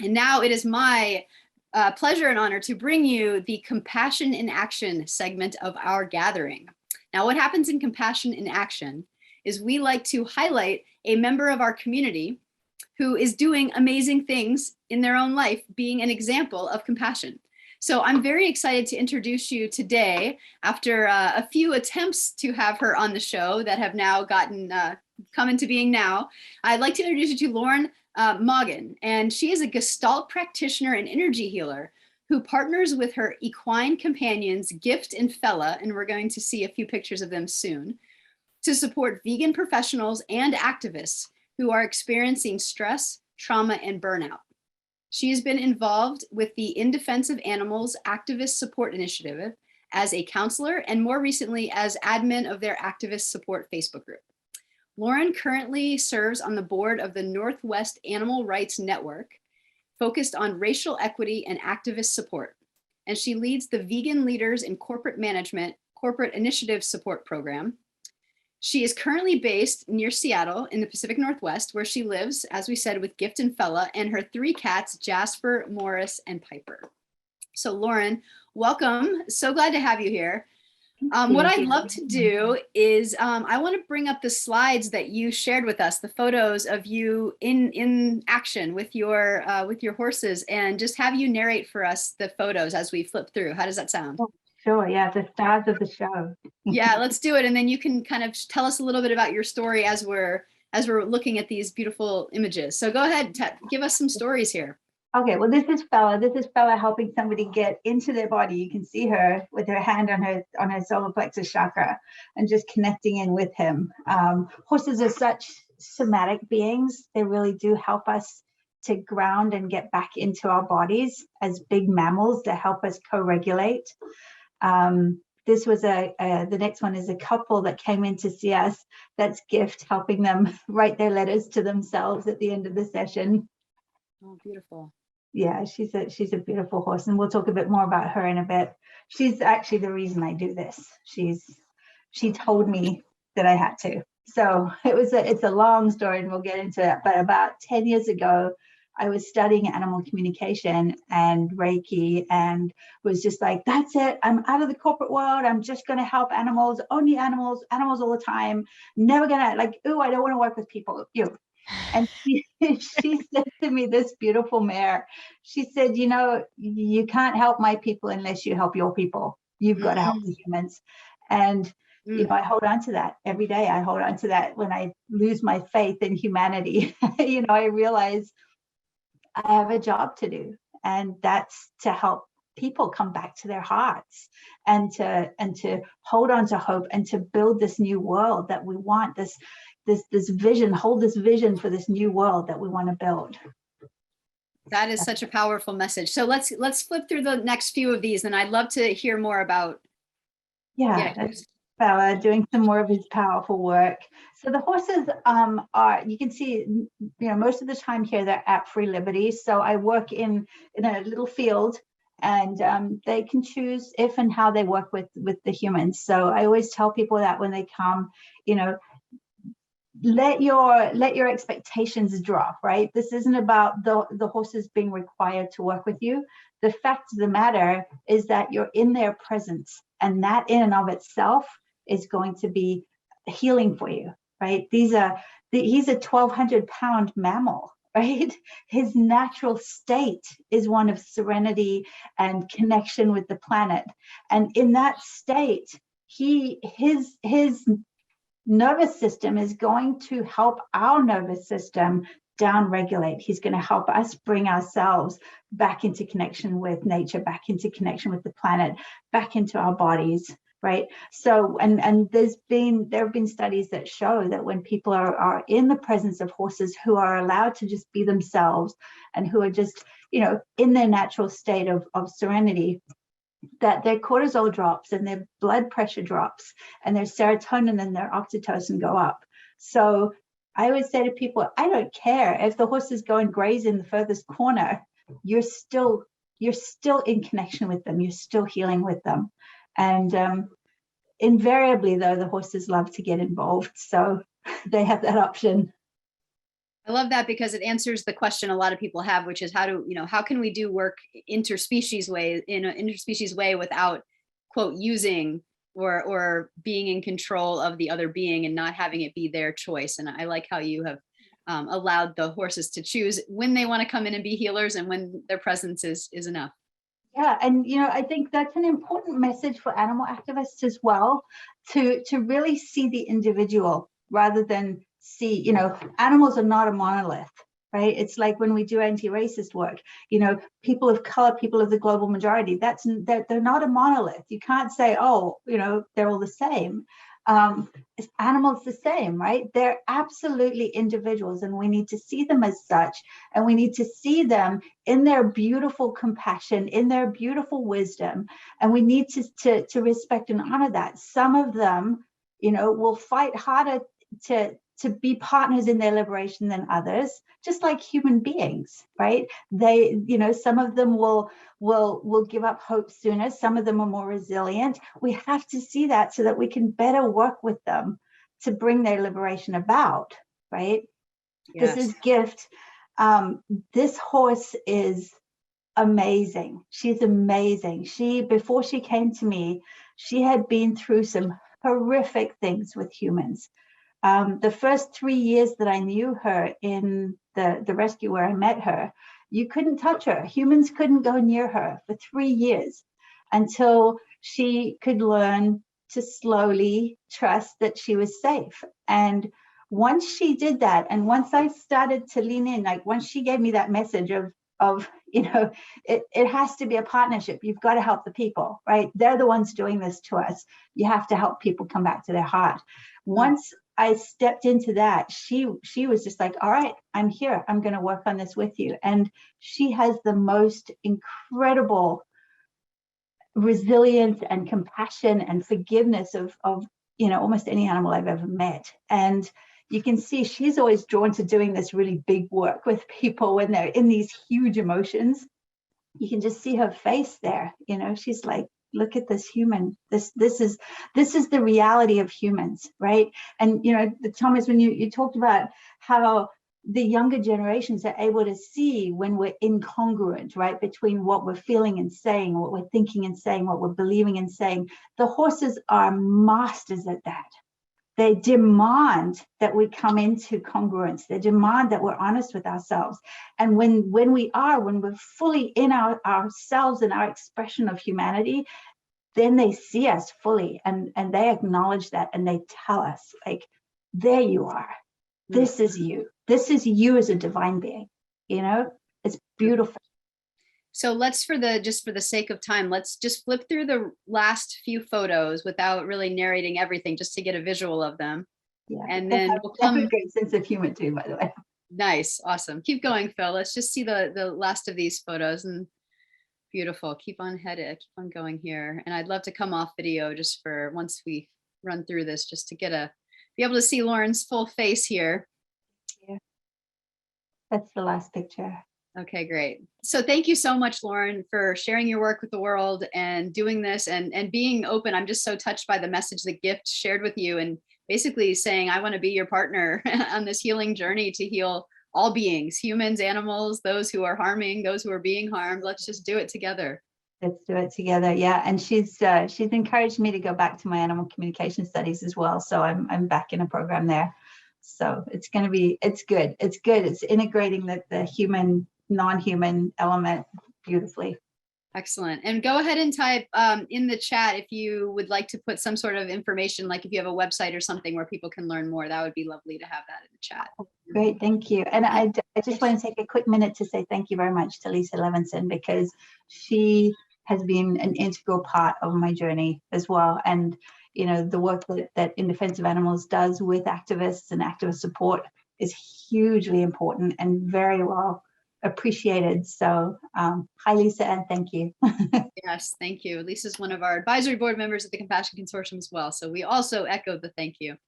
And now it is my pleasure and honor to bring you the Compassion in Action segment of our gathering. Now, what happens in Compassion in Action is we like to highlight a member of our community who is doing amazing things in their own life, being an example of compassion. So I'm very excited to introduce you today, after a few attempts to have her on the show that have now come into being now. I'd like to introduce you to Lorrin Maughan, and she is a Gestalt practitioner and energy healer who partners with her equine companions, Gift and Fella, and we're going to see a few pictures of them soon, to support vegan professionals and activists who are experiencing stress, trauma, and burnout. She has been involved with the In Defense of Animals Activist Support Initiative as a counselor and more recently as admin of their activist support Facebook group. Lorrin currently serves on the board of the Northwest Animal Rights Network, focused on racial equity and activist support. And she leads the Vegan Leaders in Corporate Management Corporate Initiative Support Program. She is currently based near Seattle in the Pacific Northwest, where she lives, as we said, with Gift and Fella and her 3 cats, Jasper, Morris, and Piper. So Lorrin, welcome. So glad to have you here. What I'd love to do is I want to bring up the slides that you shared with us, the photos of you in action with your horses, and just have you narrate for us the photos as we flip through. How does that sound? Oh, sure. Yeah, the stars of the show. Yeah, let's do it. And then you can kind of tell us a little bit about your story as we're looking at these beautiful images. So go ahead, give us some stories here. Okay, well, this is Fella. This is Fella helping somebody get into their body. You can see her with her hand on her solar plexus chakra and just connecting in with him. Horses are such somatic beings. They really do help us to ground and get back into our bodies as big mammals to help us co-regulate. This was the next one is a couple that came in to see us. That's Gift, helping them write their letters to themselves at the end of the session. Oh, beautiful. Yeah, she's a beautiful horse, and we'll talk a bit more about her in a bit. She's actually the reason I do this. She told me that I had to. So it's a long story, and we'll get into that. But about 10 years ago, I was studying animal communication and Reiki, and was just like, that's it. I'm out of the corporate world. I'm just going to help animals, only animals all the time. Never going to I don't want to work with people. And she said to me, this beautiful mare, she said, you can't help my people unless you help your people. You've got to help the humans. And, I hold on to that every day. I hold on to that when I lose my faith in humanity. I realize I have a job to do, and that's to help people come back to their hearts and to hold on to hope and to build this new world that we want, this vision, hold this vision for this new world that we want to build. That is such a powerful message. So let's flip through the next few of these, and I'd love to hear more about. Fella doing some more of his powerful work. So the horses are, you can see, most of the time here they're at free liberty. So I work in a little field, and they can choose if and how they work with the humans. So I always tell people that when they come, let your expectations drop, right? This isn't about the horses being required to work with you. The fact of the matter is that you're in their presence, and that in and of itself is going to be healing for you, right? He's a 1,200-pound mammal, right? His natural state is one of serenity and connection with the planet. And in that state, his nervous system is going to help our nervous system down-regulate. He's going to help us bring ourselves back into connection with nature, back into connection with the planet, back into our bodies, right? So, and there have been studies that show that when people are in the presence of horses who are allowed to just be themselves and who are just, in their natural state of serenity, that their cortisol drops and their blood pressure drops and their serotonin and their oxytocin go up. So I always say to people, I don't care if the horse is going graze in the furthest corner, you're still in connection with them. You're still healing with them. And invariably, though, the horses love to get involved. So they have that option. I love that because it answers the question a lot of people have, which is how can we do work interspecies way in an interspecies way without quote using or being in control of the other being and not having it be their choice. And I like how you have allowed the horses to choose when they want to come in and be healers and when their presence is enough. Yeah, and I think that's an important message for animal activists as well, to really see the individual rather than see, animals are not a monolith, right? It's like when we do anti-racist work, people of color, people of the global majority, they're not a monolith. You can't say, oh, they're all the same. Animals the same, right? They're absolutely individuals, and we need to see them as such, and we need to see them in their beautiful compassion, in their beautiful wisdom, and we need to respect and honor that. Some of them, will fight harder to be partners in their liberation than others, just like human beings, right? They, some of them will give up hope sooner. Some of them are more resilient. We have to see that so that we can better work with them to bring their liberation about, right? Yes. This is Gift. This horse is amazing. She's amazing. Before she came to me, she had been through some horrific things with humans. The first 3 years that I knew her in the rescue where I met her, you couldn't touch her. Humans couldn't go near her for 3 years until she could learn to slowly trust that she was safe. And once she did that, and once I started to lean in, like once she gave me that message of it has to be a partnership. You've got to help the people, right? They're the ones doing this to us. You have to help people come back to their heart. Once I stepped into that, she was just like, all right, I'm here. I'm going to work on this with you. And she has the most incredible resilience and compassion and forgiveness of almost any animal I've ever met. And you can see she's always drawn to doing this really big work with people when they're in these huge emotions. You can just see her face there. She's like, look at this human. This is the reality of humans, right? And Thomas, when you talked about how the younger generations are able to see when we're incongruent, right, between what we're feeling and saying, what we're thinking and saying, what we're believing and saying. The horses are masters at that. They demand that we come into congruence. They demand that we're honest with ourselves. And when we're fully in ourselves and our expression of humanity, then they see us fully and they acknowledge that, and they tell us, like, there you are. This is you. This is you as a divine being. It's beautiful. So let's, for the sake of time, let's just flip through the last few photos without really narrating everything, just to get a visual of them. Yeah. And then we'll come. A great sense of humor too, by the way. Nice. Awesome. Keep going, Phil. Let's just see the last of these photos. And beautiful. Keep on going here. And I'd love to come off video just for once we run through this, just to be able to see Lorrin's full face here. Yeah. That's the last picture. Okay, great. So thank you so much, Lorrin, for sharing your work with the world and doing this and being open. I'm just so touched by the message that Gift shared with you, and basically saying, I want to be your partner on this healing journey to heal all beings, humans, animals, those who are harming, those who are being harmed. Let's just do it together. Let's do it together. Yeah. And she's encouraged me to go back to my animal communication studies as well. So I'm back in a program there. So it's good. It's good. It's integrating the human, non-human element beautifully. Excellent. And go ahead and type in the chat if you would like to put some sort of information, like if you have a website or something where people can learn more. That would be lovely to have that in the chat. Great, thank you. And I just want to take a quick minute to say thank you very much to Lisa Levinson, because she has been an integral part of my journey as well. And the work that In Defense of Animals does with activists and activist support is hugely important and very well appreciated. So hi, Lisa, and thank you. Yes, thank you. Lisa's one of our advisory board members at the Compassion Consortium as well. So we also echo the thank you.